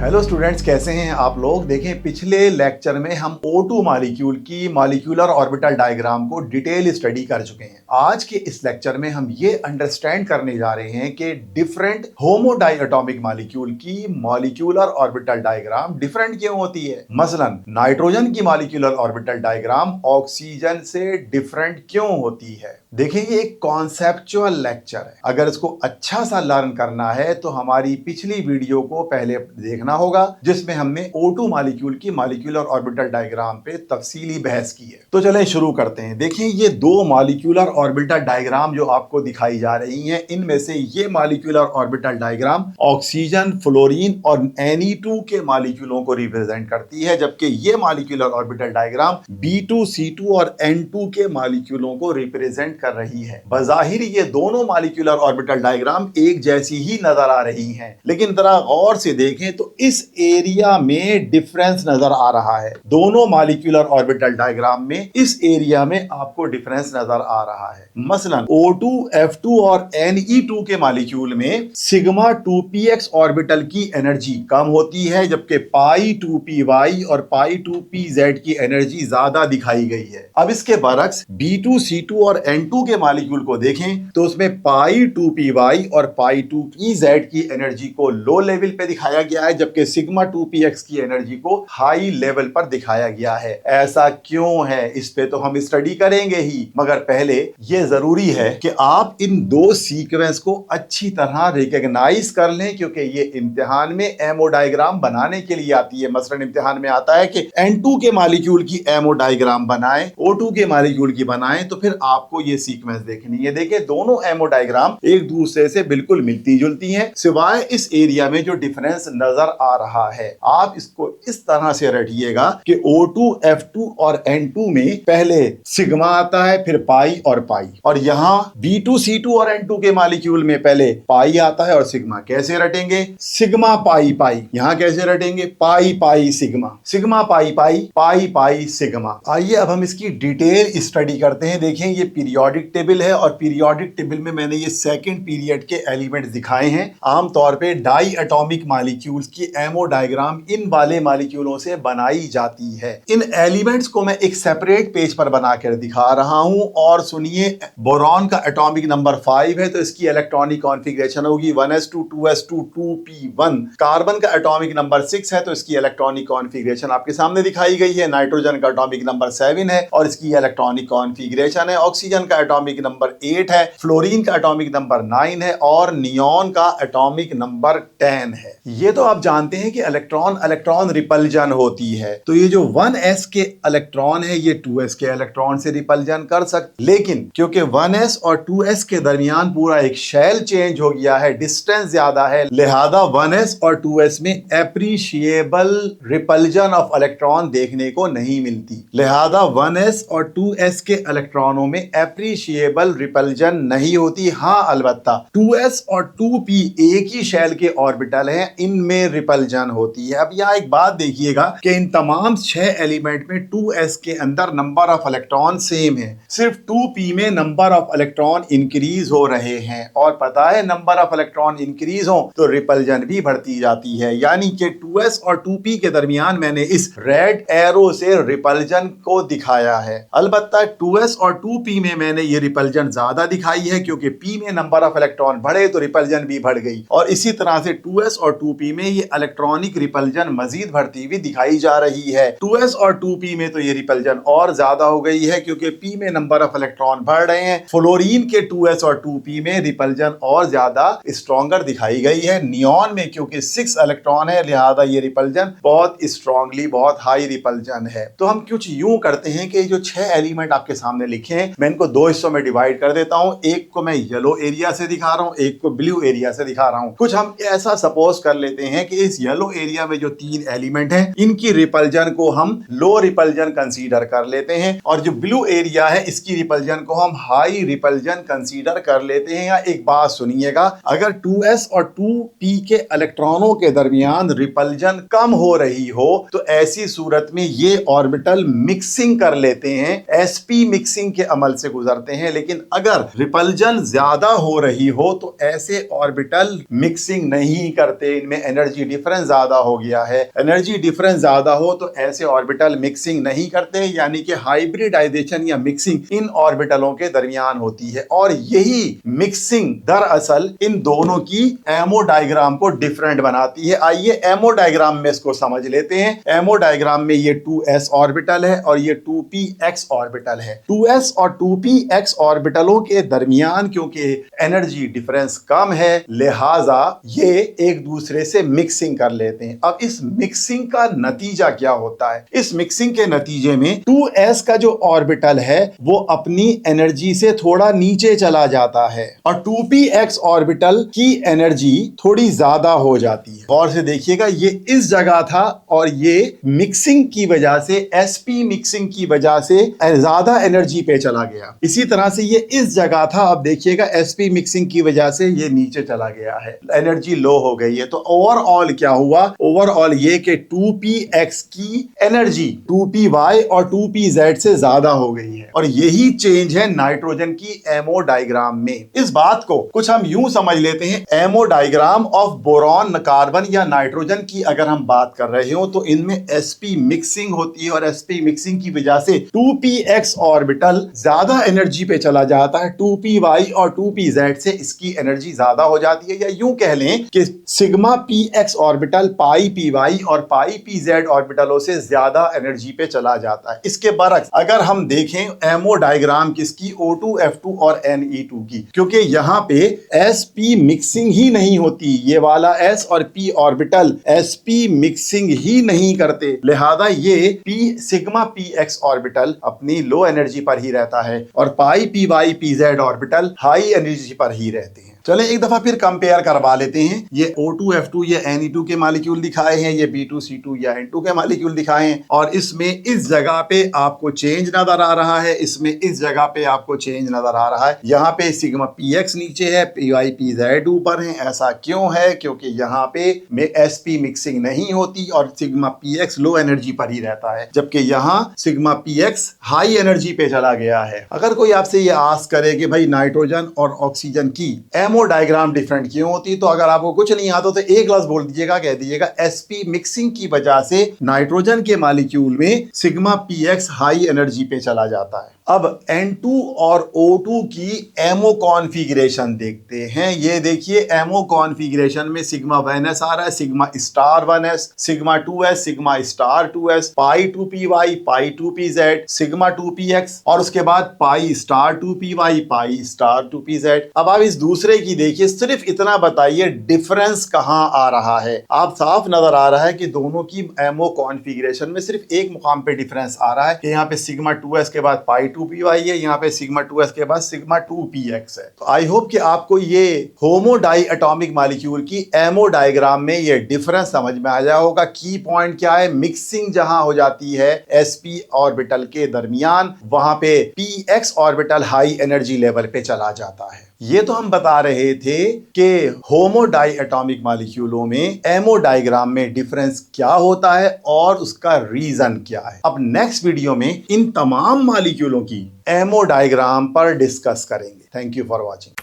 Hello students, कैसे हैं आप लोग। देखें, पिछले लेक्चर में हम O2 मॉलिक्यूल की मॉलिक्यूलर ऑर्बिटल डायग्राम को डिटेल स्टडी कर चुके हैं। आज के इस लेक्चर में हम ये अंडरस्टैंड करने जा रहे हैं कि डिफरेंट होमोडाइएटॉमिक मॉलिक्यूल की मॉलिक्यूलर ऑर्बिटल डायग्राम डिफरेंट क्यों होती है। मसलन नाइट्रोजन की मॉलिक्यूलर ऑर्बिटल डायग्राम ऑक्सीजन से डिफरेंट क्यों होती है। देखिए, ये एक कॉन्सेप्चुअल लेक्चर है। अगर इसको अच्छा सा लर्न करना है तो हमारी पिछली वीडियो को पहले देखना होगा, जिसमें हमने O2 मॉलिक्यूल की मॉलिक्यूलर ऑर्बिटल डायग्राम पे तफसीली बहस की है। तो चलें शुरू करते हैं। देखिए, ये दो मॉलिक्यूलर ऑर्बिटल डायग्राम जो आपको दिखाई जा रही हैं, इनमें से ये molecular orbital diagram oxygen, fluorine और Ne2 के मॉलिक्यूलों को रिप्रेजेंट करती है, जबकि ये molecular orbital diagram B2, C2 और N2 के मॉलिक्यूलों को रिप्रेजेंट कर रही है। बज़ाहिर ये दोनों मॉलिक्यूलर ऑर्बिटल डायग्राम एक जैसी ही नजर आ रही हैं, लेकिन जरा गौर से देखें तो इस एरिया में डिफरेंस नजर आ रहा है। दोनों मॉलिक्यूलर ऑर्बिटल डायग्राम में इस एरिया में आपको डिफरेंस नजर आ रहा है। मसलन O2, F2 और Ne2 के मॉलिक्यूल में सिग्मा 2px ऑर्बिटल की एनर्जी कम होती है, जबकि पाई 2py और पाई 2pz की एनर्जी ज्यादा दिखाई गई है। अब इसके बरक्स B2, C2 और N2 के मॉलिक्यूल को देखें तो उसमें पाई 2py और पाई 2pz की एनर्जी को लो लेवल पे दिखाया गया है, जबकि सिग्मा 2px की एनर्जी को हाई लेवल पर दिखाया गया है। ऐसा क्यों है, इस पे तो हम स्टडी करेंगे ही, मगर पहले ये जरूरी है कि आप इन दो सीक्वेंस को अच्छी तरह रिकॉग्नाइज कर लें, क्योंकि ये इम्तिहान में एमओ डायग्राम बनाने के लिए आती है। मसलन इम्तिहान में आता है कि N2 के मॉलिक्यूल की एमओ डायग्राम बनाएं, O2 के मॉलिक्यूल की बनाएं, तो फिर आपको ये सीक्वेंस देखनी है। देखिए, दोनों एमओ डायग्राम एक दूसरे से बिल्कुल मिलती जुलती हैं, सिवाय इस एरिया में जो डिफरेंस नजर आ रहा है। आप इसको इस तरह से रटिएगा कि O2, F2 और N2 में पहले सिग्मा आता है, फिर पाई और पाई, और यहां B2, C2 और N2 के मॉलिक्यूल में पहले पाई आता है और सिग्मा। कैसे रटेंगे? सिग्मा पाई पाई। यहां कैसे रटेंगे? पाई पाई सिग्मा, सिग्मा पाई पाई, पाई पाई सिग्मा। आइए अब हम इसकी डिटेल स्टडी करते हैं। देखें, ये पीरियोडिक टेबल है और पीरियोडिक टेबल में मैंने ये सेकंड पीरियड के एलिमेंट्स दिखाए हैं। आमतौर पे डाई एटॉमिक मॉलिक्यूल्स की एमओ डायग्राम इन वाले मॉलिक्यूलों से बनाई जाती है। इन एलिमेंट्स को मैं एक सेपरेट पेज पर बनाकर दिखा रहा हूं, और सुनिए, बोरॉन का एटॉमिक नंबर 5 है तो इसकी इलेक्ट्रॉनिक कॉन्फ़िगरेशन होगी 1s2 2s2 2p1। कार्बन का एटॉमिक नंबर 6 है तो इसकी इलेक्ट्रॉनिक कॉन्फ़िगरेशन आपके सामने दिखाई गई है। नाइट्रोजन का एटॉमिक नंबर 7 है और इसकी इलेक्ट्रॉनिक कॉन्फ़िगरेशन है। ऑक्सीजन का एटॉमिक नंबर 8 है, फ्लोरीन का एटॉमिक नंबर 9 है और नियॉन का एटॉमिक नंबर 10 है। ये तो आप जानते हैं कि इलेक्ट्रॉन इलेक्ट्रॉन रिपल्जन होती है, तो ये जो 1s के इलेक्ट्रॉन है ये 2s के इलेक्ट्रॉन से रिपल्जन कर सकते, लेकिन क्योंकि 1s और 2s के दरमियान पूरा एक शेल चेंज हो गया है, डिस्टेंस ज्यादा है, लिहाजा 1s और 2s में एप्रिशिएबल रिपल्जन ऑफ इलेक्ट्रॉन देखने को नहीं मिलती। लिहाजा 1s और 2s के इलेक्ट्रॉनों में एप्रिशिएबल रिपल्जन नहीं होती। हाँ, अलबत्ता 2s और 2p एक ही शेल के ऑर्बिटल हैं, इनमें रिपल्जन होती है। अब यहाँ एक बात देखिएगा कि इन तमाम 6 एलिमेंट में 2s के अंदर नंबर ऑफ इलेक्ट्रॉन सेम है, सिर्फ 2p में नंबर ऑफ इलेक्ट्रॉन इंक्रीज हो रहे हैं, और पता है नंबर ऑफ इलेक्ट्रॉन इंक्रीज हो तो रिपल्जन भी बढ़ती जाती है। यानी कि 2s और 2p के दरमियान मैंने इस रेड एरो से रिपल्जन को दिखाया है। अलबत्ता 2s और 2p में मैंने ये रिपल्जन ज्यादा दिखाई है, क्योंकि p में नंबर ऑफ इलेक्ट्रॉन बढ़े तो रिपल्जन भी बढ़ गई, और इसी तरह से 2s और 2p में ये इलेक्ट्रॉनिक रिपल्जन मजीद बढ़ती हुई दिखाई जा रही है। 2s और 2p में तो ये रिपल्जन और ज्यादा हो गई है, क्योंकि p में नंबर ऑफ इलेक्ट्रॉन बढ़ रहे हैं। फ्लोरीन के 2s और 2p में रिपल्जन और ज्यादा स्ट्रॉन्गर दिखाई गई है। नियॉन में क्योंकि 6 इलेक्ट्रॉन है, लिहाजा ये रिपल्जन बहुत स्ट्रांगली, बहुत हाई रिपल्जन है। तो हम कुछ यूं करते हैं कि जो 6 एलिमेंट आपके सामने लिखे हैं, मैं इनको दो हिस्सों में डिवाइड कर देता हूं। एक को मैं येलो एरिया से दिखा रहा हूं, एक को ब्लू एरिया से दिखा रहा हूं। कुछ हम ऐसा सपोज कर लेते हैं कि इस येलो एरिया में जो 3 एलिमेंट हैं, इनकी रिपल्जन को हम लो रिपल्जन कंसीडर कर लेते हैं, और जो ब्लू एरिया है इसकी रिपल्जन को हम हाई रिपल्जन कंसीडर कर लेते हैं। या एक बात सुनिएगा, अगर 2s और 2p के इलेक्ट्रॉनों के दरमियान रिपल्जन कम हो रही हो तो ऐसी सूरत में ये ऑर्बिटल मिक्सिंग कर लेते हैं, sp मिक्सिंग के अमल से गुजर गुजरते हैं, लेकिन अगर रिपल्जन ज्यादा हो रही हो तो ऐसे ऑर्बिटल मिक्सिंग नहीं करते, इनमें एनर्जी डिफरेंस ज्यादा हो गया है। एनर्जी डिफरेंस ज्यादा हो तो ऐसे ऑर्बिटल मिक्सिंग नहीं करते, यानी कि हाइब्रिडाइजेशन या मिक्सिंग इन ऑर्बिटलों के दरमियान होती है। और यही मिक्सिंग दरअसल इन दोनों की एमओ डायग्राम को डिफरेंट बनाती है। आइए एमओ डायग्राम में इसको समझ लेते हैं। एमओ डायग्राम में ये 2s ऑर्बिटल है और ये 2px ऑर्बिटल है। 2s और 2px ऑर्बिटलों के दरमियान क्योंकि एनर्जी डिफरेंस कम है, लिहाजा ये एक दूसरे से मिक्सिंग कर लेते हैं। अब इस मिक्सिंग का नतीजा क्या होता है? इस मिक्सिंग के नतीजे में 2s का जो ऑर्बिटल है वो अपनी एनर्जी से थोड़ा नीचे चला जाता है और 2px ऑर्बिटल की एनर्जी थोड़ी ज्यादा हो जाती है। गौर से देखिएगा, ये इस जगह था और ये मिक्सिंग की वजह से, sp मिक्सिंग की वजह से ज्यादा एनर्जी पे चला गया। इसी तरह से ये इस जगह था, अब देखिएगा sp मिक्सिंग की वजह से ये नीचे चला गया है, एनर्जी लो हो गई है। तो ओवरऑल क्या हुआ? ओवरऑल ये कि 2px की एनर्जी 2py और 2pz से ज्यादा हो गई है और यही चेंज है नाइट्रोजन की एमओ डायग्राम में। इस बात को कुछ हम यूं समझ लेते हैं, ammo diagram of boron, carbon या नाइट्रोजन की अगर हम बात कर रहे हो तो इनमें sp मिक्सिंग होती है और sp मिक्सिंग की वजह से 2px ऑर्बिटल ज्यादा एनर्जी पे चला जाता है, 2py और 2pz से इसकी एनर्जी ज्यादा हो जाती है। या यूं कह लें कि सिग्मा px ऑर्बिटल पाई py और पाई pz ऑर्बिटलों से ज्यादा एनर्जी पे चला जाता है। इसके बरक्स अगर हम देखें एमओ डायग्राम किसकी, O2 F2 और Ne2 की, क्योंकि यहां पे sp मिक्सिंग ही नहीं होती, ये वाला s और p ऑर्बिटल sp मिक्सिंग ही नहीं करते, लिहाजा ये p सिग्मा px ऑर्बिटल अपनी लो एनर्जी पर ही रहता है और पाई py pz orbital high energy पर ही रहते हैं। चले एक दफा फिर कंपेयर करवा लेते हैं। ये O2 F2 ये Ne2 के मॉलिक्यूल दिखाए हैं, ये B2C2 या N2 के मॉलिक्यूल दिखाए हैं और इसमें इस जगह पे आपको चेंज नजर आ रहा है, इसमें इस जगह पे आपको चेंज नजर आ रहा है। यहाँ पे सिग्मा px नीचे है, py pz ऊपर है। ऐसा क्यों है? क्योंकि यहाँ पे में sp मिक्सिंग नहीं होती और सिग्मा px लो एनर्जी पर ही रहता है, जबकि यहाँ सिग्मा px हाई एनर्जी पे चला गया है। अगर कोई आपसे ये आस्क करे कि भाई नाइट्रोजन और ऑक्सीजन की एमओ डायग्राम डिफरेंट क्यों होती, तो अगर आपको कुछ नहीं आता तो एक लफ्ज बोल दीजिएगा, कह दीजिएगा sp मिक्सिंग की वजह से नाइट्रोजन के मॉलिक्यूल में सिग्मा px हाई एनर्जी पे चला जाता है। अब N2 और O2 की एमओ कॉन्फ़िगरेशन देखते हैं। ये देखिए एमओ कॉन्फ़िगरेशन में सिग्मा 1s आ रहा है, sigma star 1s, sigma 2s, sigma star 2s, पाई 2py, पाई 2pz, सिग्मा 2px और उसके बाद pi star 2py, pi star 2pz। अब आप इस दूसरे की देखिए, सिर्फ इतना बताइए डिफरेंस कहां आ रहा है। आप साफ नजर आ रहा है कि दोनों की एमओ कॉन्फ़िगरेशन में सिर्फ एक मुकाम पे डिफरेंस आ रहा है कि यहाँ पे सिग्मा 2s के बाद पाई 2py है, यहाँ पे सिग्मा 2s के बाद सिग्मा 2px है। तो आई होप कि आपको ये होमो डाई एटॉमिक मॉलिक्यूल की एमओ डायग्राम में ये डिफरेंस समझ में आ जाया होगा। की पॉइंट क्या है? मिक्सिंग जहां हो जाती है sp ऑर्बिटल के दरमियान, वहां पे px orbital high energy level पे चला जाता है। ये तो हम बता रहे थे कि होमो डाई एटॉमिक मॉलिक्यूलों में एमओ डायग्राम में डिफरेंस क्या होता है और उसका रीजन क्या है। अब नेक्स्ट वीडियो में इन तमाम मॉलिक्यूलों की एमओ डायग्राम पर डिस्कस करेंगे। Thank you for watching.